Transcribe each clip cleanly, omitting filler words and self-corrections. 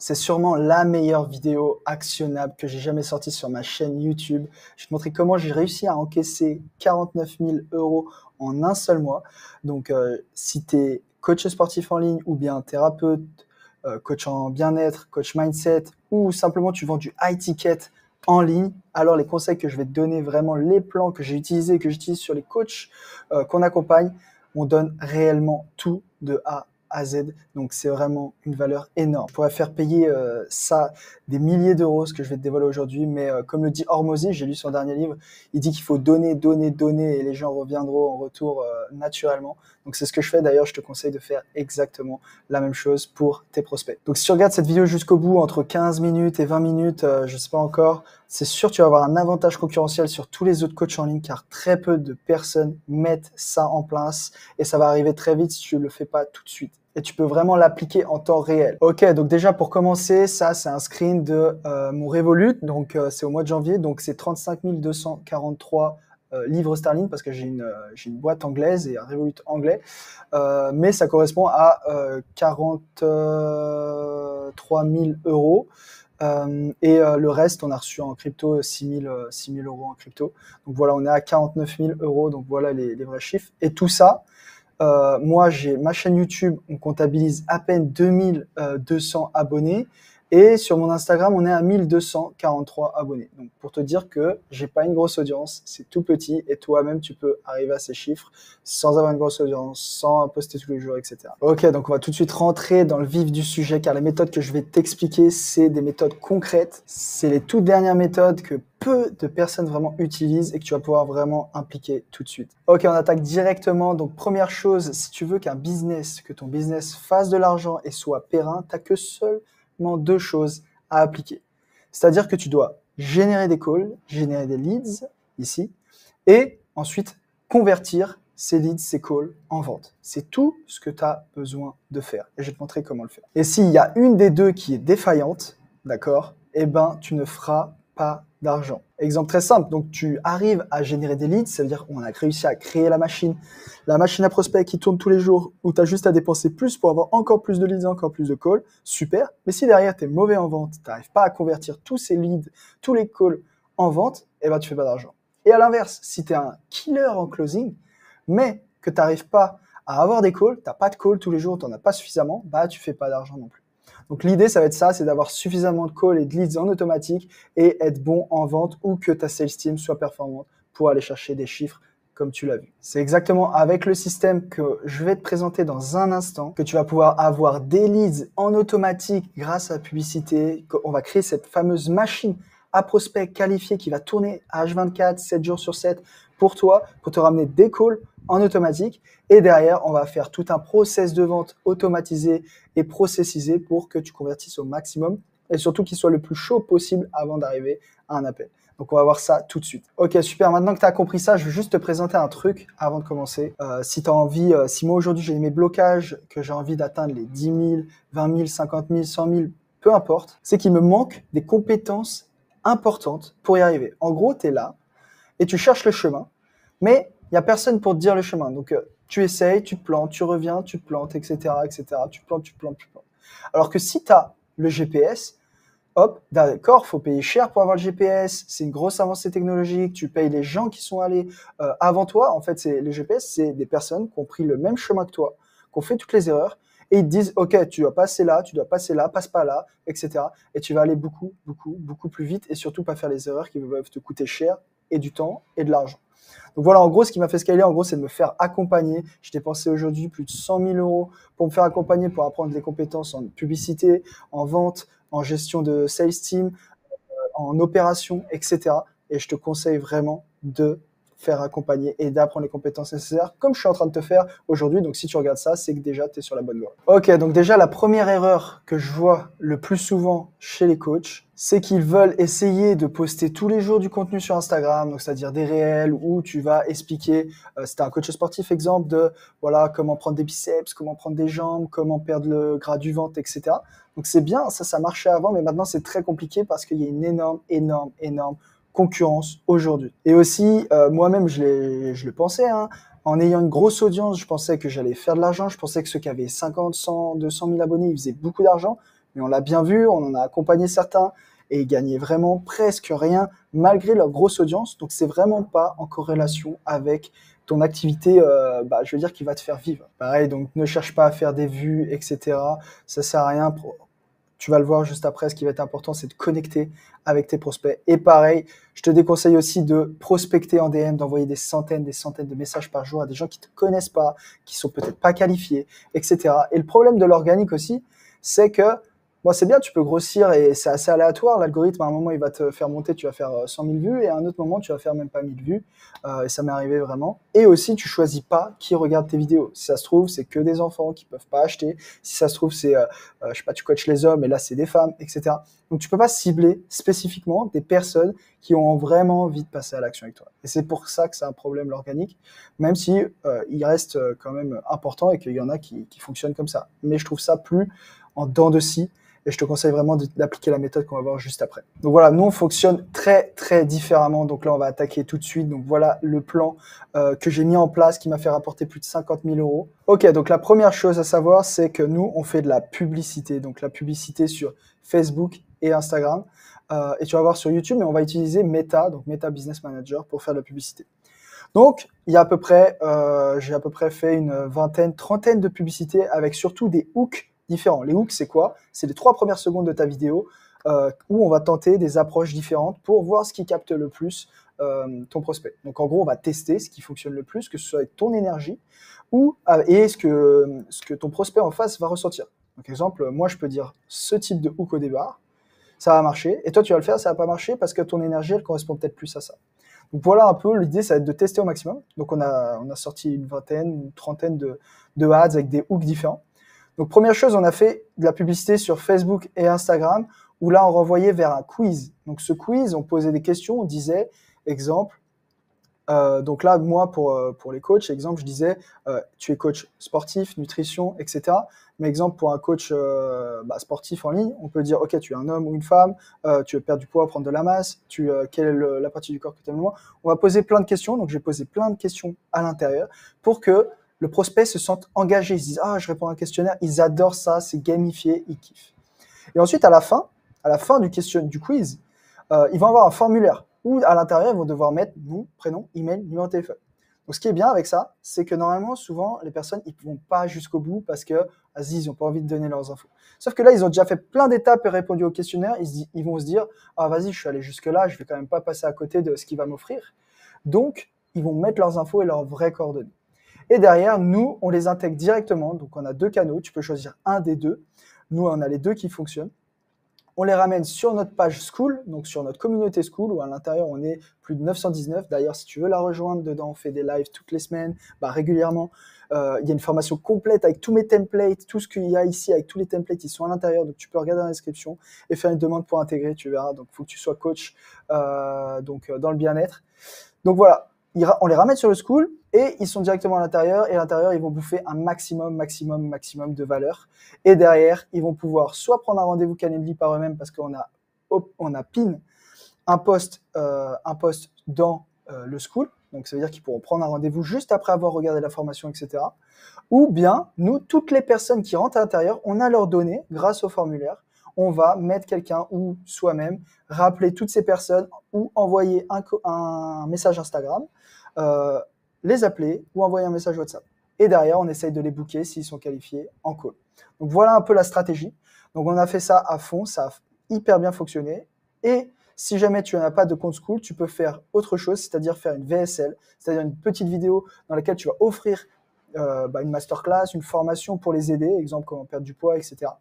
C'est sûrement la meilleure vidéo actionnable que j'ai jamais sortie sur ma chaîne YouTube. Je vais te montrer comment j'ai réussi à encaisser 49 000 € en un seul mois. Donc, si tu es coach sportif en ligne ou bien thérapeute, coach en bien-être, coach mindset ou simplement tu vends du high ticket en ligne, alors les conseils que je vais te donner, vraiment les plans que j'ai utilisés, que j'utilise sur les coachs qu'on accompagne, on donne réellement tout de A à Z. Donc, c'est vraiment une valeur énorme. Je pourrais faire payer ça des milliers d'euros, ce que je vais te dévoiler aujourd'hui. Mais comme le dit Hormozy, j'ai lu son dernier livre, il dit qu'il faut donner, donner, donner et les gens reviendront en retour naturellement. Donc, c'est ce que je fais. D'ailleurs, je te conseille de faire exactement la même chose pour tes prospects. Donc, si tu regardes cette vidéo jusqu'au bout, entre 15 minutes et 20 minutes, je sais pas encore, c'est sûr que tu vas avoir un avantage concurrentiel sur tous les autres coachs en ligne car très peu de personnes mettent ça en place et ça va arriver très vite si tu ne le fais pas tout de suite. Et tu peux vraiment l'appliquer en temps réel. Ok, donc déjà pour commencer, ça c'est un screen de mon Revolut, donc c'est au mois de janvier, donc c'est 35 243 livres sterling parce que j'ai une boîte anglaise et un Revolut anglais, mais ça correspond à 43 000 €. Le reste, on a reçu en crypto 6 000 € en crypto. Donc voilà, on est à 49 000 €. Donc voilà les vrais chiffres. Et tout ça, moi, j'ai ma chaîne YouTube, on comptabilise à peine 2200 abonnés. Et sur mon Instagram, on est à 1243 abonnés. Donc, pour te dire que j'ai pas une grosse audience, c'est tout petit et toi-même, tu peux arriver à ces chiffres sans avoir une grosse audience, sans poster tous les jours, etc. Ok, donc on va tout de suite rentrer dans le vif du sujet car les méthodes que je vais t'expliquer, c'est des méthodes concrètes. C'est les toutes dernières méthodes que peu de personnes vraiment utilisent et que tu vas pouvoir vraiment impliquer tout de suite. Ok, on attaque directement. Donc, première chose, si tu veux que ton business fasse de l'argent et soit périn, tu n'as que seulement deux choses à appliquer. C'est-à-dire que tu dois générer des calls, générer des leads, ici, et ensuite convertir ces leads, ces calls en vente. C'est tout ce que tu as besoin de faire. Et je vais te montrer comment le faire. Et s'il y a une des deux qui est défaillante, d'accord, eh ben, tu ne feras pas d'argent. Exemple très simple, donc tu arrives à générer des leads, ça veut dire qu'on a réussi à créer la machine à prospect qui tourne tous les jours, où tu as juste à dépenser plus pour avoir encore plus de leads, encore plus de calls, super. Mais si derrière tu es mauvais en vente, tu n'arrives pas à convertir tous ces leads, tous les calls en vente, eh ben tu fais pas d'argent. Et à l'inverse, si tu es un killer en closing, mais que tu n'arrives pas à avoir des calls, tu n'as pas de calls tous les jours, tu n'en as pas suffisamment, bah tu fais pas d'argent non plus. Donc l'idée, ça va être ça, c'est d'avoir suffisamment de calls et de leads en automatique et être bon en vente ou que ta sales team soit performante pour aller chercher des chiffres comme tu l'as vu. C'est exactement avec le système que je vais te présenter dans un instant que tu vas pouvoir avoir des leads en automatique grâce à la publicité. On va créer cette fameuse machine à prospect qualifié qui va tourner H24, 7 jours sur 7 pour toi, pour te ramener des calls en automatique. Et derrière, on va faire tout un process de vente automatisé et processisé pour que tu convertisses au maximum et surtout qu'il soit le plus chaud possible avant d'arriver à un appel. Donc, on va voir ça tout de suite. Ok, super. Maintenant que tu as compris ça, je vais juste te présenter un truc avant de commencer. Si tu as envie, si moi aujourd'hui j'ai mes blocages, que j'ai envie d'atteindre les 10 000, 20 000, 50 000, 100 000, peu importe, c'est qu'il me manque des compétences importantes pour y arriver. En gros, tu es là et tu cherches le chemin, mais il n'y a personne pour te dire le chemin. Donc, tu essayes, tu te plantes, tu reviens, tu te plantes, etc., etc. Tu plantes, tu plantes, tu plantes. Alors que si tu as le GPS, hop, d'accord, faut payer cher pour avoir le GPS, c'est une grosse avancée technologique, tu payes les gens qui sont allés avant toi. En fait, le GPS, c'est des personnes qui ont pris le même chemin que toi, qui ont fait toutes les erreurs, et ils te disent, ok, tu dois passer là, passe pas là, etc. Et tu vas aller beaucoup, beaucoup, beaucoup plus vite, et surtout pas faire les erreurs qui peuvent te coûter cher, et du temps, et de l'argent. Donc voilà, en gros, ce qui m'a fait scaler, en gros, c'est de me faire accompagner. J'ai dépensé aujourd'hui plus de 100 000 € pour me faire accompagner, pour apprendre les compétences en publicité, en vente, en gestion de sales team, en opération, etc. Et je te conseille vraiment de faire accompagner et d'apprendre les compétences nécessaires, comme je suis en train de te faire aujourd'hui. Donc, si tu regardes ça, c'est que déjà, tu es sur la bonne voie. Ok, donc déjà, la première erreur que je vois le plus souvent chez les coachs, c'est qu'ils veulent essayer de poster tous les jours du contenu sur Instagram, donc c'est-à-dire des réels où tu vas expliquer, c'était un coach sportif exemple de voilà comment prendre des biceps, comment prendre des jambes, comment perdre le gras du ventre, etc. Donc c'est bien, ça marchait avant, mais maintenant c'est très compliqué parce qu'il y a une énorme concurrence aujourd'hui. Et aussi, moi-même, je le pensais, hein, en ayant une grosse audience, je pensais que j'allais faire de l'argent, je pensais que ceux qui avaient 50, 100, 200 000 abonnés, ils faisaient beaucoup d'argent, Mais on l'a bien vu, on en a accompagné certains et ils gagnaient vraiment presque rien malgré leur grosse audience. Donc c'est vraiment pas en corrélation avec ton activité, je veux dire, qui va te faire vivre. Pareil, donc ne cherche pas à faire des vues, etc. Ça sert à rien. Tu vas le voir juste après, ce qui va être important, c'est de connecter avec tes prospects. Et pareil, je te déconseille aussi de prospecter en DM, d'envoyer des centaines de messages par jour à des gens qui te connaissent pas, qui sont peut-être pas qualifiés, etc. Et le problème de l'organique aussi, c'est que bon, c'est bien, tu peux grossir et c'est assez aléatoire. L'algorithme, à un moment, il va te faire monter, tu vas faire 100 000 vues et à un autre moment, tu vas faire même pas 1000 vues. Et ça m'est arrivé vraiment. Et aussi, tu choisis pas qui regarde tes vidéos. Si ça se trouve, c'est que des enfants qui peuvent pas acheter. Si ça se trouve, c'est, je sais pas, tu coaches les hommes et là, c'est des femmes, etc. Donc, tu peux pas cibler spécifiquement des personnes qui ont vraiment envie de passer à l'action avec toi. Et c'est pour ça que c'est un problème, l'organique, même si il reste quand même important et qu'il y en a qui fonctionnent comme ça. Mais je trouve ça plus en dents de scie. Et je te conseille vraiment d'appliquer la méthode qu'on va voir juste après. Donc voilà, nous on fonctionne très très différemment. Donc là on va attaquer tout de suite. Donc voilà le plan que j'ai mis en place qui m'a fait rapporter plus de 50 000 euros. Ok, donc la première chose à savoir, c'est que nous on fait de la publicité. Donc la publicité sur Facebook et Instagram. Et tu vas voir sur YouTube, mais on va utiliser Meta, donc Meta Business Manager pour faire de la publicité. Donc, il y a à peu près, j'ai à peu près fait une vingtaine, trentaine de publicités avec surtout des hooks différents. Les hooks, c'est quoi? C'est les 3 premières secondes de ta vidéo où on va tenter des approches différentes pour voir ce qui capte le plus ton prospect. Donc, en gros, on va tester ce qui fonctionne le plus, que ce soit avec ton énergie et ce que ton prospect en face va ressentir. Donc, exemple, moi, je peux dire ce type de hook au départ, ça va marcher, et toi, tu vas le faire, ça va pas marcher parce que ton énergie, elle correspond peut-être plus à ça. Donc voilà un peu, l'idée, ça va être de tester au maximum. Donc on a sorti une vingtaine, une trentaine de ads avec des hooks différents. Donc première chose, on a fait de la publicité sur Facebook et Instagram, où là, on renvoyait vers un quiz. Donc ce quiz, on posait des questions, on disait, exemple, donc là, moi, pour les coachs, exemple, je disais, tu es coach sportif, nutrition, etc. Mais exemple, pour un coach sportif en ligne, on peut dire, OK, tu es un homme ou une femme, tu veux perdre du poids, prendre de la masse, quelle est la partie du corps que tu aimes le moins. On va poser plein de questions. Donc, j'ai posé plein de questions à l'intérieur pour que le prospect se sente engagé. Ils se disent, ah, je réponds à un questionnaire. Ils adorent ça, c'est gamifié, ils kiffent. Et ensuite, à la fin du quiz, ils vont avoir un formulaire où à l'intérieur, ils vont devoir mettre nom, prénom, email, numéro de téléphone. Donc, ce qui est bien avec ça, c'est que normalement, souvent, les personnes, ils ne vont pas jusqu'au bout parce que, vas-y, ils n'ont pas envie de donner leurs infos. Sauf que là, ils ont déjà fait plein d'étapes et répondu au questionnaire. Ils vont se dire, ah, vas-y, je suis allé jusque-là, je vais quand même pas passer à côté de ce qu'il va m'offrir. Donc, ils vont mettre leurs infos et leurs vraies coordonnées. Et derrière, nous, on les intègre directement. Donc, on a 2 canaux. Tu peux choisir un des 2. Nous, on a les 2 qui fonctionnent. On les ramène sur notre page School, donc sur notre communauté School, où à l'intérieur, on est plus de 919. D'ailleurs, si tu veux la rejoindre, dedans, on fait des lives toutes les semaines, régulièrement. Il y a une formation complète avec tous mes templates, tout ce qu'il y a ici avec tous les templates, ils sont à l'intérieur. Donc, tu peux regarder dans la description et faire une demande pour intégrer, tu verras. Donc, il faut que tu sois coach dans le bien-être. Donc, voilà, on les ramène sur le School et ils sont directement à l'intérieur. Et à l'intérieur, ils vont bouffer un maximum de valeur. Et derrière, ils vont pouvoir soit prendre un rendez-vous Calendly par eux-mêmes parce qu'on a pin un post dans le School. Donc, ça veut dire qu'ils pourront prendre un rendez-vous juste après avoir regardé la formation, etc. Ou bien, nous, toutes les personnes qui rentrent à l'intérieur, on a leurs données grâce au formulaire. On va mettre quelqu'un ou soi-même, rappeler toutes ces personnes ou envoyer un message Instagram, les appeler ou envoyer un message WhatsApp. Et derrière, on essaye de les booker s'ils sont qualifiés en call. Donc voilà un peu la stratégie. Donc on a fait ça à fond, ça a hyper bien fonctionné. Et si jamais tu n'as pas de compte School, tu peux faire autre chose, c'est-à-dire faire une VSL, c'est-à-dire une petite vidéo dans laquelle tu vas offrir une masterclass, une formation pour les aider, exemple comment perdre du poids, etc.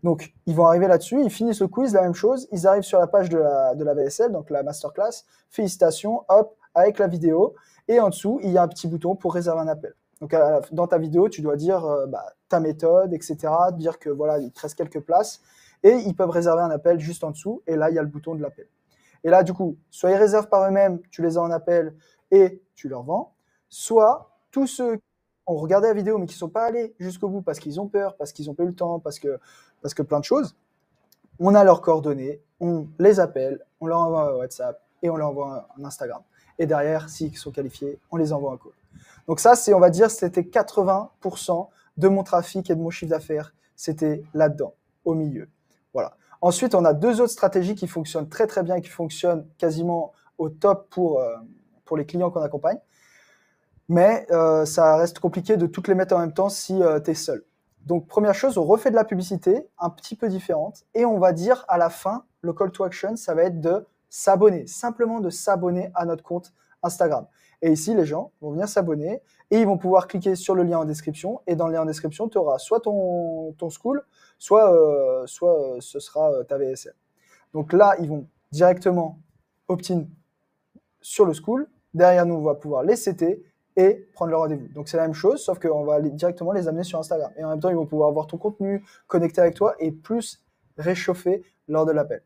Donc, ils vont arriver là-dessus, ils finissent le quiz, la même chose, ils arrivent sur la page de la VSL, donc la masterclass, félicitations, hop, avec la vidéo, et en dessous, il y a un petit bouton pour réserver un appel. Donc, dans ta vidéo, tu dois dire ta méthode, etc., dire que voilà, il te reste quelques places, et ils peuvent réserver un appel juste en dessous, et là, il y a le bouton de l'appel. Et là, du coup, soit ils réservent par eux-mêmes, tu les as en appel, et tu leur vends, soit tous ceux qui ont regardé la vidéo, mais qui ne sont pas allés jusqu'au bout parce qu'ils ont peur, parce qu'ils n'ont pas eu le temps, parce que plein de choses, on a leurs coordonnées, on les appelle, on leur envoie un WhatsApp et on leur envoie un Instagram. Et derrière, s'ils sont qualifiés, on les envoie un call. Donc ça, on va dire, c'était 80% de mon trafic et de mon chiffre d'affaires, c'était là-dedans, au milieu. Voilà. Ensuite, on a deux autres stratégies qui fonctionnent très très bien et qui fonctionnent quasiment au top pour les clients qu'on accompagne. Mais ça reste compliqué de toutes les mettre en même temps si tu es seul. Donc, première chose, on refait de la publicité un petit peu différente et on va dire à la fin, le call to action, ça va être de s'abonner, simplement de s'abonner à notre compte Instagram. Et ici, les gens vont venir s'abonner et ils vont pouvoir cliquer sur le lien en description. Et dans le lien en description, tu auras soit ton school, soit ce sera ta VSL. Donc là, ils vont directement opt-in sur le school. Derrière nous, on va pouvoir les CT et prendre le rendez-vous. Donc c'est la même chose, sauf qu'on va directement les amener sur Instagram. Et en même temps, ils vont pouvoir voir ton contenu, connecter avec toi et plus réchauffer lors de l'appel.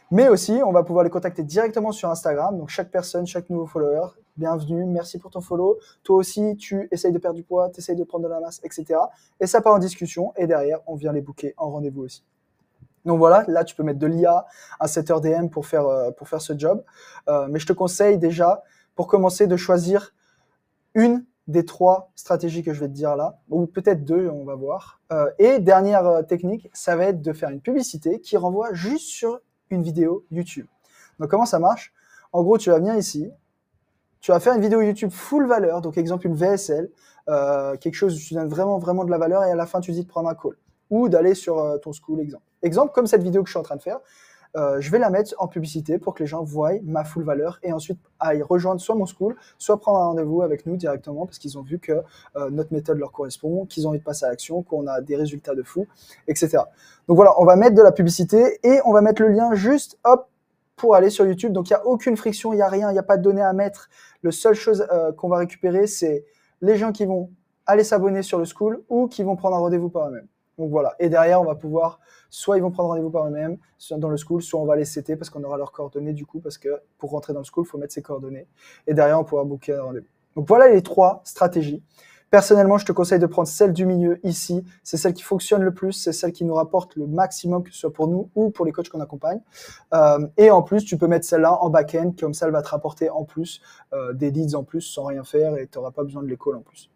Mais aussi, on va pouvoir les contacter directement sur Instagram. Donc chaque personne, chaque nouveau follower, bienvenue, merci pour ton follow. Toi aussi, tu essayes de perdre du poids, tu essayes de prendre de la masse, etc. Et ça part en discussion et derrière, on vient les booker en rendez-vous aussi. Donc voilà, là tu peux mettre de l'IA, un setter DM pour faire ce job. Mais je te conseille déjà, pour commencer, de choisir une des trois stratégies que je vais te dire là, ou peut-être deux, on va voir. Et dernière technique, ça va être de faire une publicité qui renvoie juste sur une vidéo YouTube. Donc comment ça marche? En gros, tu vas venir ici, tu vas faire une vidéo YouTube full valeur, donc exemple une VSL, quelque chose où tu donnes vraiment de la valeur et à la fin tu dis de prendre un call ou d'aller sur ton school exemple. Exemple comme cette vidéo que je suis en train de faire, je vais la mettre en publicité pour que les gens voient ma full valeur et ensuite aillent rejoindre soit mon school, soit prendre un rendez-vous avec nous directement parce qu'ils ont vu que notre méthode leur correspond, qu'ils ont envie de passer à l'action, qu'on a des résultats de fou, etc. Donc voilà, on va mettre de la publicité et on va mettre le lien juste, hop, pour aller sur YouTube. Donc il n'y a aucune friction, il n'y a rien, il n'y a pas de données à mettre. La seule chose qu'on va récupérer, c'est les gens qui vont aller s'abonner sur le school ou qui vont prendre un rendez-vous par eux-mêmes. Donc voilà, et derrière, on va pouvoir, soit ils vont prendre rendez-vous par eux-mêmes dans le school, soit on va les CT parce qu'on aura leurs coordonnées du coup, parce que pour rentrer dans le school, il faut mettre ses coordonnées. Et derrière, on pourra booker un rendez-vous. Donc voilà les trois stratégies. Personnellement, je te conseille de prendre celle du milieu ici. C'est celle qui fonctionne le plus, c'est celle qui nous rapporte le maximum, que ce soit pour nous ou pour les coachs qu'on accompagne. Et en plus, tu peux mettre celle-là en back-end, comme ça, elle va te rapporter en plus des leads en plus sans rien faire et tu n'auras pas besoin de les calls en plus.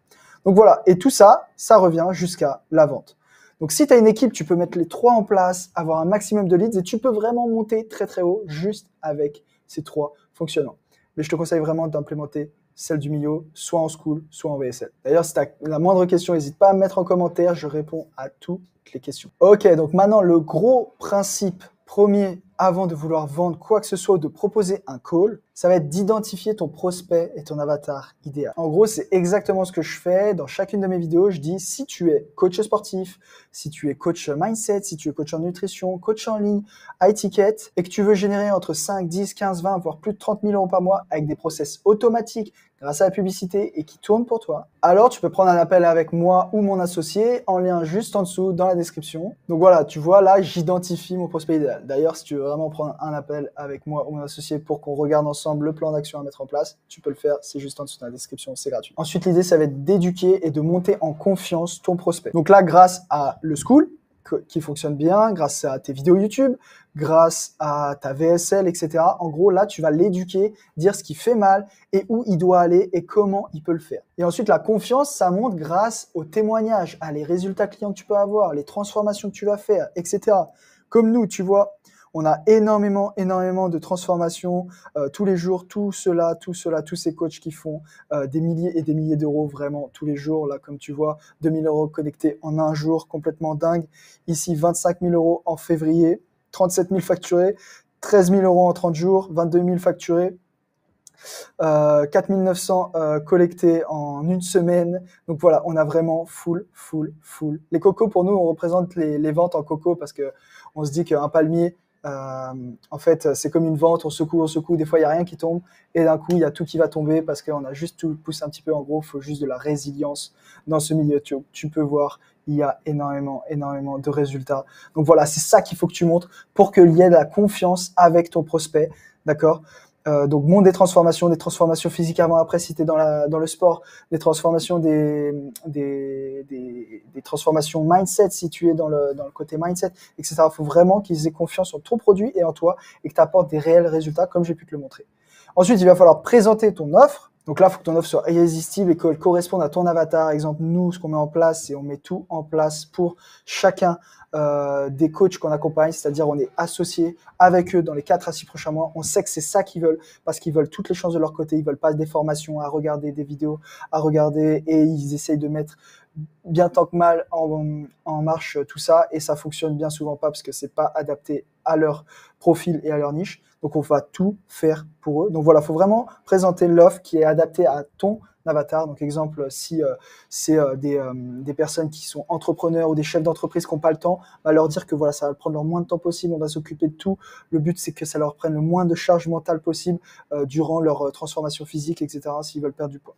Donc voilà, et tout ça, ça revient jusqu'à la vente. Donc, si tu as une équipe, tu peux mettre les trois en place, avoir un maximum de leads et tu peux vraiment monter très, très haut juste avec ces trois fonctionnements. Mais je te conseille vraiment d'implémenter celle du milieu, soit en school, soit en VSL. D'ailleurs, si tu as la moindre question, n'hésite pas à me mettre en commentaire, je réponds à toutes les questions. Ok, donc maintenant, le gros principe premier, avant de vouloir vendre quoi que ce soit, de proposer un call, ça va être d'identifier ton prospect et ton avatar idéal. En gros, c'est exactement ce que je fais dans chacune de mes vidéos. Je dis, si tu es coach sportif, si tu es coach mindset, si tu es coach en nutrition, coach en ligne, high ticket, et que tu veux générer entre 5, 10, 15, 20, voire plus de 30 000 euros par mois avec des process automatiques grâce à la publicité et qui tournent pour toi, alors tu peux prendre un appel avec moi ou mon associé en lien juste en dessous dans la description. Donc voilà, tu vois, là, j'identifie mon prospect idéal. D'ailleurs, si tu veux vraiment prendre un appel avec moi ou mon associé pour qu'on regarde ensemble le plan d'action à mettre en place, tu peux le faire, c'est juste en dessous dans la description, c'est gratuit. Ensuite, l'idée, ça va être d'éduquer et de monter en confiance ton prospect. Donc là, grâce à le school, qui fonctionne bien, grâce à tes vidéos YouTube, grâce à ta VSL, etc. En gros, là, tu vas l'éduquer, dire ce qui fait mal et où il doit aller et comment il peut le faire. Et ensuite, la confiance, ça monte grâce aux témoignages, à les résultats clients que tu peux avoir, les transformations que tu vas faire, etc. Comme nous, tu vois, on a énormément de transformations tous les jours, tous ces coachs qui font des milliers et des milliers d'euros vraiment tous les jours. Là, comme tu vois, 2 000 euros connectés en un jour, complètement dingue. Ici, 25 000 euros en février, 37 000 facturés, 13 000 euros en 30 jours, 22 000 facturés. 4 900 collectés en une semaine. Donc voilà, on a vraiment full. Les cocos, pour nous, on représente les ventes en coco parce que on se dit qu'un palmier, en fait, c'est comme une vente, on secoue, des fois, il n'y a rien qui tombe, et d'un coup, il y a tout qui va tomber parce qu'on a juste tout poussé un petit peu. En gros, il faut juste de la résilience dans ce milieu. Tu peux voir, il y a énormément de résultats. Donc voilà, c'est ça qu'il faut que tu montres pour qu'il y ait de la confiance avec ton prospect, d'accord ? Donc montre des transformations physiques avant-après si tu es dans le sport, des transformations des transformations mindset si tu es dans le côté mindset, etc. Il faut vraiment qu'ils aient confiance en ton produit et en toi et que tu apportes des réels résultats comme j'ai pu te le montrer. Ensuite, il va falloir présenter ton offre. Donc là, il faut que ton offre soit irrésistible et qu'elle corresponde à ton avatar. Exemple, nous, ce qu'on met en place, c'est on met tout en place pour chacun des coachs qu'on accompagne, c'est-à-dire on est associé avec eux dans les 4 à 6 prochains mois. On sait que c'est ça qu'ils veulent parce qu'ils veulent toutes les chances de leur côté. Ils veulent pas des formations, à regarder des vidéos, à regarder et ils essayent de mettre bien tant que mal en marche tout ça et ça fonctionne bien souvent pas parce que c'est pas adapté à leur profil et à leur niche. Donc on va tout faire pour eux. Donc voilà, il faut vraiment présenter l'offre qui est adaptée à ton avatar. Donc exemple, si c'est des personnes qui sont entrepreneurs ou des chefs d'entreprise qui n'ont pas le temps, on va leur dire que voilà, ça va prendre le moins de temps possible, on va s'occuper de tout. Le but, c'est que ça leur prenne le moins de charge mentale possible durant leur transformation physique, etc., s'ils veulent perdre du poids.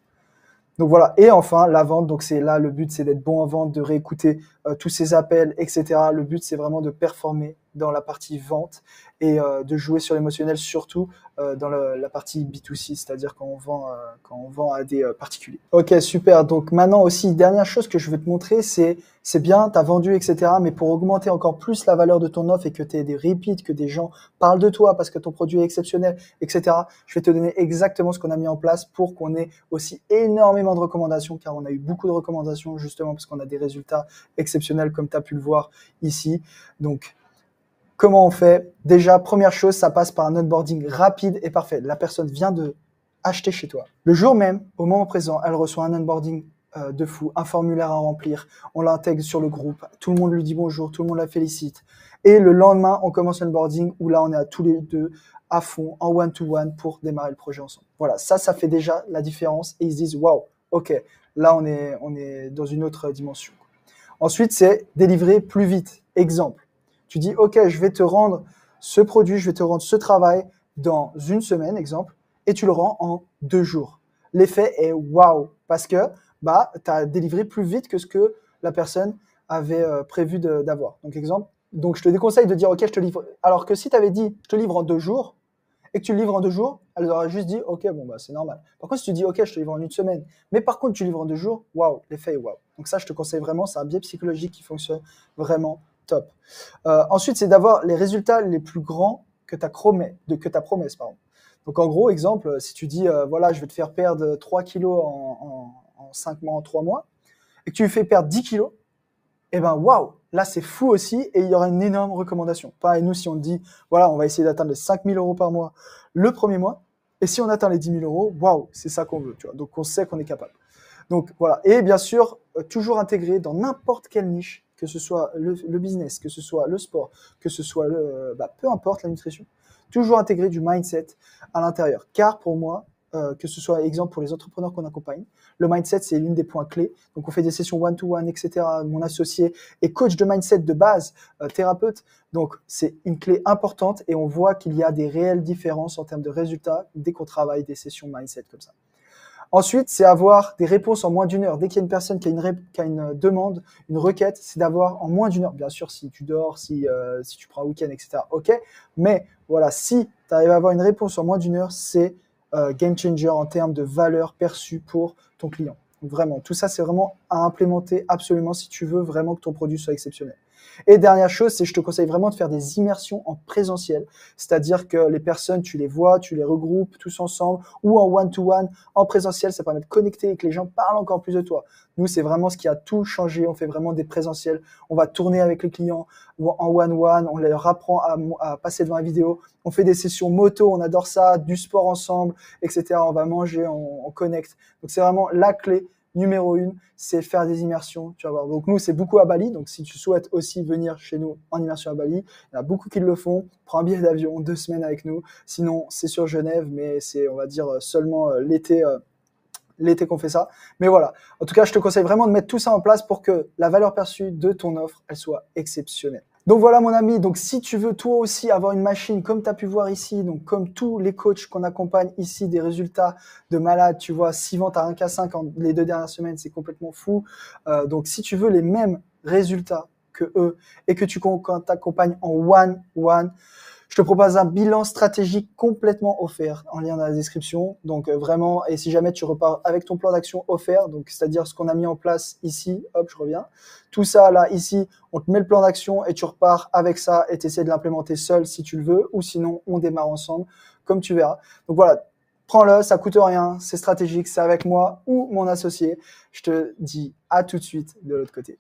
Donc voilà, et enfin la vente, donc c'est là le but c'est d'être bon en vente, de réécouter tous ces appels, etc. Le but c'est vraiment de performer dans la partie vente et de jouer sur l'émotionnel surtout dans la partie B2C, c'est-à-dire quand on vend à des particuliers. Ok, super, donc maintenant aussi, dernière chose que je veux te montrer, c'est bien, tu as vendu, etc. Mais pour augmenter encore plus la valeur de ton offre et que tu aies des repeats, que des gens parlent de toi parce que ton produit est exceptionnel, etc. Je vais te donner exactement ce qu'on a mis en place pour qu'on ait aussi énormément de recommandations, car on a eu beaucoup de recommandations justement parce qu'on a des résultats exceptionnels comme tu as pu le voir ici. Donc, comment on fait? Déjà, première chose, ça passe par un onboarding rapide et parfait. La personne vient de acheter chez toi. Le jour même, au moment présent, elle reçoit un onboarding de fou, un formulaire à remplir, on l'intègre sur le groupe, tout le monde lui dit bonjour, tout le monde la félicite. Et le lendemain, on commence l'onboarding où là, on est à tous les deux à fond, en one-to-one pour démarrer le projet ensemble. Voilà, ça fait déjà la différence et ils se disent, waouh, ok, là, on est dans une autre dimension. Ensuite, c'est délivrer plus vite. Exemple, tu dis, ok, je vais te rendre ce produit, je vais te rendre ce travail dans une semaine, exemple, et tu le rends en 2 jours. L'effet est waouh, parce que tu as délivré plus vite que ce que la personne avait prévu d'avoir. Donc, exemple, donc je te déconseille de dire, ok, je te livre. Alors que si tu avais dit, je te livre en 2 jours, et que tu le livres en 2 jours, elle aurait juste dit, ok, bon, bah, c'est normal. Par contre, si tu dis, ok, je te livre en 1 semaine, mais par contre, tu livres en 2 jours, waouh, l'effet est waouh. Donc ça, je te conseille vraiment, c'est un biais psychologique qui fonctionne vraiment top. Ensuite, c'est d'avoir les résultats les plus grands que ta promesse, pardon. Donc en gros, exemple, si tu dis, voilà, je vais te faire perdre 3 kilos en 5 mois, en 3 mois, et que tu lui fais perdre 10 kilos, et ben waouh, là c'est fou aussi et il y aura une énorme recommandation. Pareil, nous si on dit, voilà, on va essayer d'atteindre les 5 000 € par mois le premier mois, et si on atteint les 10 000 €, waouh, c'est ça qu'on veut, tu vois. Donc on sait qu'on est capable. Donc voilà, et bien sûr, toujours intégrer dans n'importe quelle niche, que ce soit le business, que ce soit le sport, que ce soit peu importe la nutrition, toujours intégrer du mindset à l'intérieur. Car pour moi, que ce soit exemple pour les entrepreneurs qu'on accompagne, le mindset, c'est l'une des points clés. Donc, on fait des sessions one-to-one, etc. Mon associé est coach de mindset de base, thérapeute. Donc, c'est une clé importante et on voit qu'il y a des réelles différences en termes de résultats dès qu'on travaille des sessions mindset comme ça. Ensuite, c'est avoir des réponses en moins d'1 heure. Dès qu'il y a une personne qui a une demande, une requête, c'est d'avoir en moins d'1 heure. Bien sûr, si tu dors, si tu prends un week-end, etc. OK. Mais voilà, si tu arrives à avoir une réponse en moins d'1 heure, c'est game changer en termes de valeur perçue pour ton client. Donc vraiment, tout ça, c'est vraiment à implémenter absolument si tu veux vraiment que ton produit soit exceptionnel. Et dernière chose, c'est que je te conseille vraiment de faire des immersions en présentiel, c'est-à-dire que les personnes, tu les vois, tu les regroupes tous ensemble, ou en one-to-one, en présentiel, ça permet de connecter et que les gens parlent encore plus de toi. Nous, c'est vraiment ce qui a tout changé, on fait vraiment des présentiels, on va tourner avec les clients en one-one, on leur apprend à passer devant la vidéo, on fait des sessions moto, on adore ça, du sport ensemble, etc. On va manger, on connecte. Donc, c'est vraiment la clé. Numéro 1, c'est faire des immersions, tu vas voir. Donc nous, c'est beaucoup à Bali. Donc si tu souhaites aussi venir chez nous en immersion à Bali, il y en a beaucoup qui le font. Prends un billet d'avion, 2 semaines avec nous. Sinon, c'est sur Genève, mais c'est, on va dire, seulement l'été qu'on fait ça. Mais voilà. En tout cas, je te conseille vraiment de mettre tout ça en place pour que la valeur perçue de ton offre, elle soit exceptionnelle. Donc voilà mon ami, donc si tu veux toi aussi avoir une machine comme tu as pu voir ici, donc comme tous les coachs qu'on accompagne ici, des résultats de malade, tu vois, 6 ventes à 1,5 les 2 dernières semaines, c'est complètement fou. Donc si tu veux les mêmes résultats que eux et que tu t'accompagnes en one-one, je te propose un bilan stratégique complètement offert en lien dans la description. Donc vraiment, et si jamais tu repars avec ton plan d'action offert, donc c'est-à-dire ce qu'on a mis en place ici, hop, je reviens. Tout ça là, ici, on te met le plan d'action et tu repars avec ça et tu essaies de l'implémenter seul si tu le veux, ou sinon on démarre ensemble, comme tu verras. Donc voilà. prends-le, ça coûte rien, c'est stratégique, c'est avec moi ou mon associé. Je te dis à tout de suite de l'autre côté.